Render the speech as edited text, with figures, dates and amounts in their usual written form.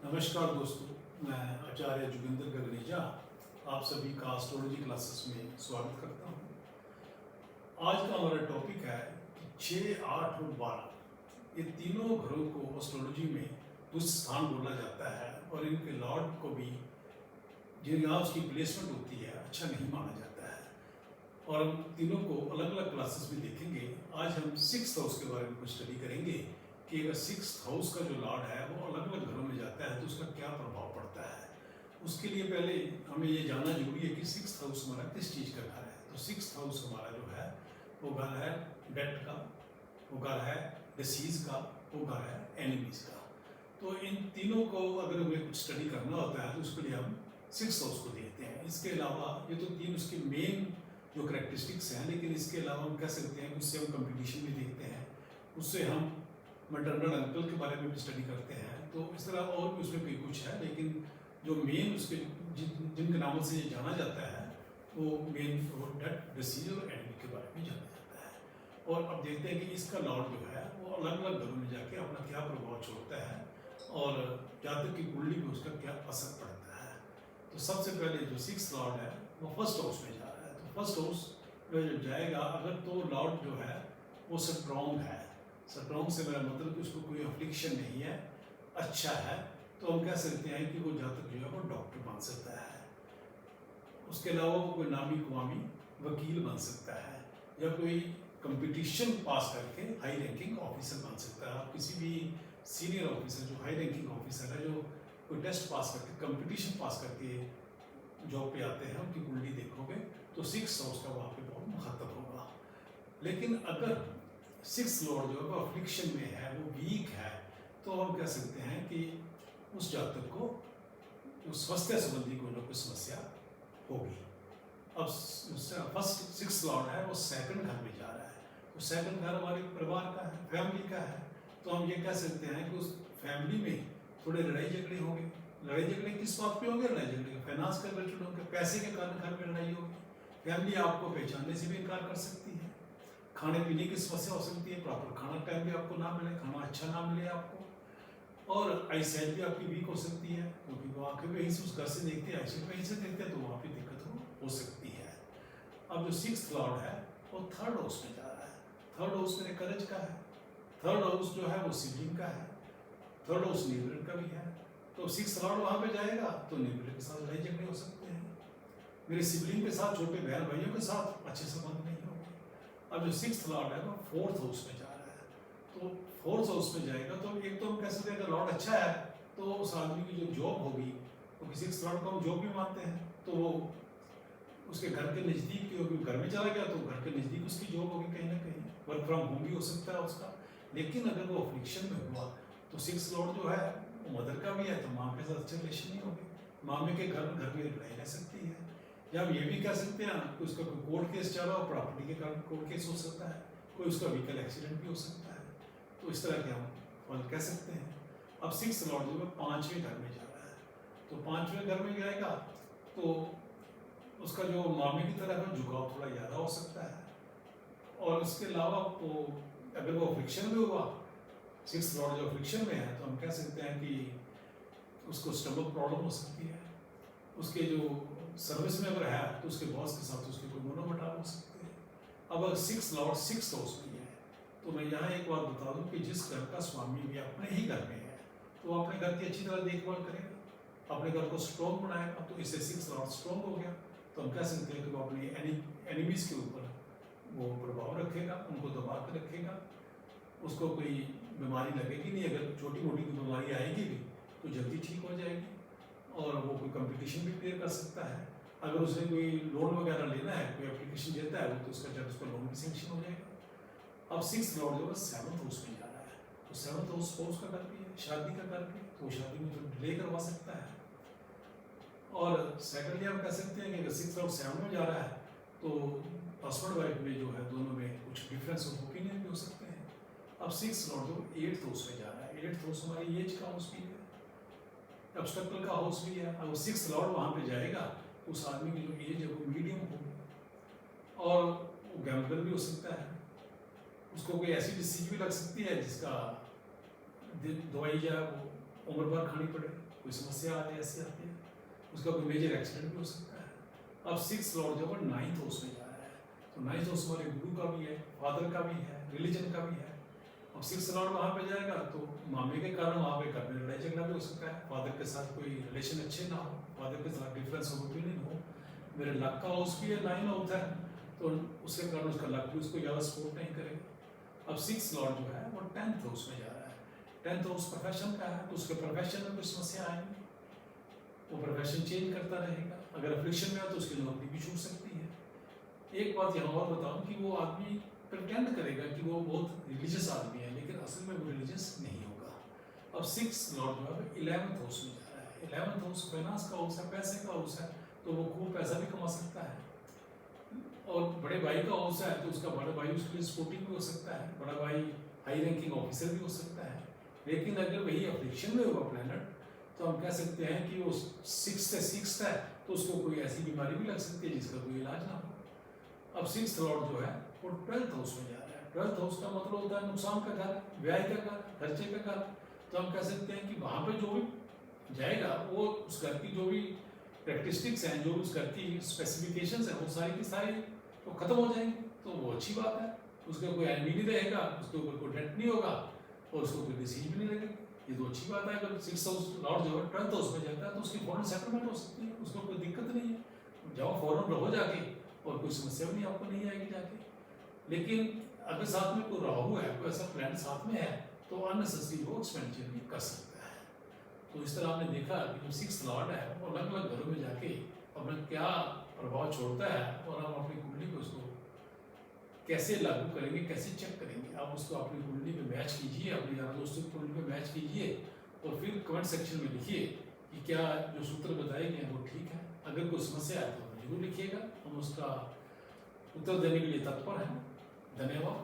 नमस्कार दोस्तों, मैं आचार्य जोगिंदर गगनेजा आप सभी का एस्ट्रोलॉजी क्लासेस में स्वागत करता हूँ। आज का हमारा टॉपिक है कि 6, 8 और 12 ये तीनों घरों को एस्ट्रोलॉजी में दुष्ट स्थान बोला जाता है और इनके लॉर्ड को भी जहाँ उसकी प्लेसमेंट होती है अच्छा नहीं माना जाता है। और हम तीनों को अलग अलग क्लासेस में देखेंगे। आज हम 6th हाउस के बारे में कुछ स्टडी करेंगे कि अगर 6th हाउस का जो लॉर्ड है वो अलग अलग घरों में जाता है तो उसका क्या प्रभाव पड़ता है। उसके लिए पहले हमें ये जानना जरूरी है कि 6th हाउस हमारा किस चीज़ का घर है। तो 6th हाउस हमारा जो है वो घर है डेथ का, वो घर है डिसीज का, वो घर है एनिमीज का। तो इन तीनों को अगर हमें कुछ स्टडी करना होता है तो उसके लिए हम 6th हाउस को देखते हैं। इसके अलावा ये तो तीन उसके मेन जो करेक्टरिस्टिक्स हैं, लेकिन इसके अलावा हम कह सकते हैं कि उससे हम कंपटीशन भी देखते हैं, उससे हम मैटरनल अंकल के बारे में भी स्टडी करते हैं। तो इस तरह और भी उसमें कई कुछ है, लेकिन जो मेन उसके जिनके नामों से ये जाना जाता है वो मेन डेथ डिसीज और एनिमी के बारे में जाना जाता है। और अब देखते हैं कि इसका लॉर्ड जो है वो अलग अलग घरों में जाके अपना क्या प्रभाव छोड़ता है और जातक की कुंडली में उसका क्या असर पड़ता है। तो सबसे पहले जो 6th लॉर्ड है वो फर्स्ट हाउस में जा रहा है। तो फर्स्ट हाउस में जब जाएगा अगर तो लॉर्ड जो है वो स्ट्रॉन्ग है, स्ट्रॉन्ग से मेरा मतलब कि उसको कोई अफ्लिक्शन नहीं है, अच्छा है, तो हम कह सकते हैं कि वो जातक जो है वो डॉक्टर बन सकता है। उसके अलावा वो कोई नामी कुआमी वकील बन सकता है या कोई कंपटीशन पास करके हाई रैंकिंग ऑफिसर बन सकता है। आप किसी भी सीनियर ऑफिसर जो हाई रैंकिंग ऑफिसर है जो कोई टेस्ट पास करके कंपटीशन पास करके जॉब पे आते हैं उनकी कुंडली देखोगे तो 6th हाउस का वहाँ पे बहुत महत्व होगा। लेकिन अगर 6th लॉर्ड जो है वो अफ्लिक्शन में है, वो वीक है, तो हम कह सकते हैं कि उस जातक को उस स्वास्थ्य संबंधी कोई ना कोई समस्या होगी। अब फर्स्ट 6th लॉर्ड है वो सेकंड घर में जा रहा है, तो सेकंड घर हमारे परिवार का है, फैमिली का है। तो हम ये कह सकते हैं कि उस फैमिली में थोड़े लड़ाई झगड़े होंगे। लड़ाई झगड़े किस बात पे होंगे? लड़ाई झगड़े फाइनेंस के रिलेटेड होंगे, पैसे के कारण घर में लड़ाई होगी। फैमिली आपको पहचानने से भी इनकार कर सकती है। खाने पीने की समस्या हो सकती है, प्रॉपर खाना टाइम भी आपको ना मिले, खाना अच्छा ना मिले आपको, और आई साइड भी आपकी वीक हो सकती है क्योंकि वो आंखें भी उस घर से देखते हैं, आई साइड वहीं से देखते हैं, तो वहाँ पे दिक्कत हो सकती है। अब जो 6th लॉर्ड है वो 3rd हाउस में जा रहा है। 3rd हाउस मेरे करेज का है, 3rd हाउस जो है वो सिबलिंग का है, 3rd हाउस न्यूबलर का भी है। तो 6th लॉर्ड वहाँ पे जाएगा तो न्यूबलर के साथ लड़ाई झगड़े हो सकते हैं, मेरे सिबलिंग के साथ, छोटे बहन भाइयों के साथ अच्छे संबंध नहीं होंगे। अब जो 6th लॉर्ड है वो 4th हाउस में जा रहा है। तो 4th हाउस में जाएगा तो एक तो हम कह सकते हैं अगर लॉर्ड अच्छा है तो उस आदमी की जो जॉब होगी, तो 6th लॉर्ड को हम जॉब भी मानते हैं, तो वो उसके घर के नज़दीक की, घर में चला गया तो घर के नज़दीक उसकी जॉब होगी, कहीं ना कहीं वर्क फ्रॉम होम भी हो सकता है उसका। लेकिन अगर वो अफ्लिक्शन में हुआ तो 6th लॉर्ड जो है वो मदर का भी है, तो माँ के साथ अच्छे रिलेशन नहीं होंगे, मामे के घर में लड़ाई रह सकती है। या हम ये भी कह सकते हैं कि उसका कोई कोर्ट केस चल रहा हो, प्रॉपर्टी के कारण कोर्ट केस हो सकता है, कोई उसका व्हीकल एक्सीडेंट भी हो सकता है। तो इस तरह के हम फल कह सकते हैं। अब 6th लॉर्ड जो है 5वें घर में जा रहा है, तो 5वें घर में जाएगा तो उसका जो मामे की तरफ है झुकाव थोड़ा ज़्यादा हो सकता है। और उसके अलावा तो अगर वो फ्रिक्शन में हुआ, 6th लॉर्ड जो फ्रिक्शन में है, तो हम कह सकते हैं कि उसको स्टमक प्रॉब्लम हो सकती है, उसके जो सर्विस में अगर है तो उसके बॉस के साथ उसके कोई मनोमटाव हो सकते हैं। अब अगर 6th लॉर्ड 6th हाउस में है तो मैं यहाँ एक बात बता दूँ कि जिस घर का स्वामी भी अपने ही घर में है तो वो अपने घर की अच्छी तरह देखभाल करेगा, अपने घर को स्ट्रॉन्ग बनाएगा, तो इससे 6th लॉर्ड स्ट्रॉन्ग हो गया। तो हम कह सकते हैं कि वो अपने एनिमीज के ऊपर वो प्रभाव रखेगा, उनको दबा कर रखेगा, उसको कोई बीमारी लगेगी नहीं, अगर छोटी मोटी कोई बीमारी आएगी भी तो जल्दी ठीक हो जाएगी और वो कोई कंपटीशन भी क्लियर कर सकता है। अगर उसे कोई लोन वगैरह लेना है, कोई एप्लीकेशन देता है वो, तो उसका जब उसका लोन भी सेंक्शन हो जाएगा। अब 6th लॉर्ड जो है 7th हाउस में जा रहा है, तो 7th हाउस स्पोर्ट्स का घर भी है, शादी का घर भी, तो शादी में तो डिले करवा सकता है। और सेकेंडली हम कह सकते हैं कि अगर 6th लॉर्ड 7 में जा रहा है तो हस्बैंड वाइफ में जो है दोनों में कुछ डिफरेंस ऑफ ओपिनियन भी हो सकते हैं। अब 6th लॉर्ड जो 8th हाउस में जा रहा है, 8th हाउस हमारी एज का हाउस भी है, ऑब्स्टेकल का हाउस भी है। अब 6th लॉर्ड वहाँ पे जाएगा उस आदमी की जो एज है वो मीडियम होगी और वो गैम्बलर भी हो सकता है, उसको कोई ऐसी डिसीज भी लग सकती है जिसका दवाई जो है वो उम्र भर खानी पड़े, कोई समस्या आने ऐसी आती है, उसका कोई मेजर एक्सीडेंट भी हो सकता है। अब 6 लॉर्ड जो है 9th हाउस में जा रहा है, तो 9th हाउस हमारे गुरु का भी है, फादर का भी है, रिलीजन का भी है। अब 6 लॉर्ड वहाँ पे जाएगा तो मामले के कारण वहाँ पे घर में लड़ाई झगड़ा भी हो सकता है, फादर के साथ कोई रिलेशन अच्छे ना हो, फादर के साथ डिफरेंस ऑफ ओपिनियन हो। मेरे लक का हाउस भी है, 9 हाउस है, तो उसके कारण उसका लक भी उसको ज़्यादा सपोर्ट नहीं करेगा। अब 6 लॉर्ड जो है वो 10th हाउस में जा रहा है, 10th हाउस प्रोफेशन का है, तो उसके प्रोफेशन में कुछ समस्या आएंगी, वो प्रोफेशन चेंज करता रहेगा। अगर अफ्लिक्शन में है तो उसकी नौकरी भी छूट सकती है। एक बात यहाँ और बताऊँ कि वो आदमी प्रिटेंड करेगा कि वो बहुत रिलीजियस आदमी है, लेकिन असल में वो रिलीजियस नहीं होगा। अब 6 लॉर्ड जो है 11th हाउस में जा रहा है, 11th हाउस फाइनेंस का हाउस है, पैसे का हाउस है, तो वो खूब पैसा भी कमा सकता है। और बड़े भाई का हाउस है तो उसका बड़ा भाई उसके लिए सपोर्टिव भी हो सकता है, बड़ा भाई हाई रैंकिंग ऑफिसर भी हो सकता है। लेकिन अगर वही अफ्लिक्शन में होगा प्लैनेट, तो हम कह सकते हैं कि वो 6th है, तो उसको कोई ऐसी बीमारी भी लग सकती है जिसका कोई इलाज ना हो। अब 6th लॉर्ड जो है वो 12th हाउस में जा रहा है। 12th हाउस का मतलब होता है नुकसान का घर, व्यय का घर, खर्चे का घर। तो हम कह सकते हैं कि वहाँ पे जो भी जाएगा वो उस घर की जो भी प्रैक्टिस्टिक्स हैं, जो उस घर की स्पेसिफिकेशंस हैं, वो सारी की सारी तो खत्म हो जाएंगी, तो वो अच्छी बात है। उसका कोई एनमी नहीं रहेगा, उसके ऊपर कोई डेट नहीं होगा और उसको कोई डिसीज भी नहीं लगेगी, ये तो अच्छी बात है। अगर 6th हाउस लॉर्ड जो है 12th हाउस में जाता है तो उसकी फॉरेन सेटलमेंट हो सकती है, उसको कोई दिक्कत नहीं है, जाओ फॉरेन रहो जाके और कोई समस्या भी नहीं आपको नहीं आएगी जाके। लेकिन अगर साथ में कोई राहु है, कोई ऐसा प्लान साथ में है, तो अननेसेसरी वो एक्सपेंडिचर भी कर सकता है। तो इस तरह आपने देखा कि जो 6th लॉर्ड है वो अलग अलग घरों में जाके अपना क्या प्रभाव छोड़ता है और हम अपनी कुंडली को उसको कैसे लागू करेंगे, कैसे चेक करेंगे। आप उसको अपनी कुंडली पे मैच कीजिए, अपने यार दोस्तों की कुंडली पे मैच कीजिए और फिर कमेंट सेक्शन में लिखिए कि क्या जो सूत्र बताए गए हैं वो ठीक है। अगर कोई समस्या है तो जरूर लिखिएगा, हम उसका उत्तर देने के लिए तत्पर हैं। धन्यवाद।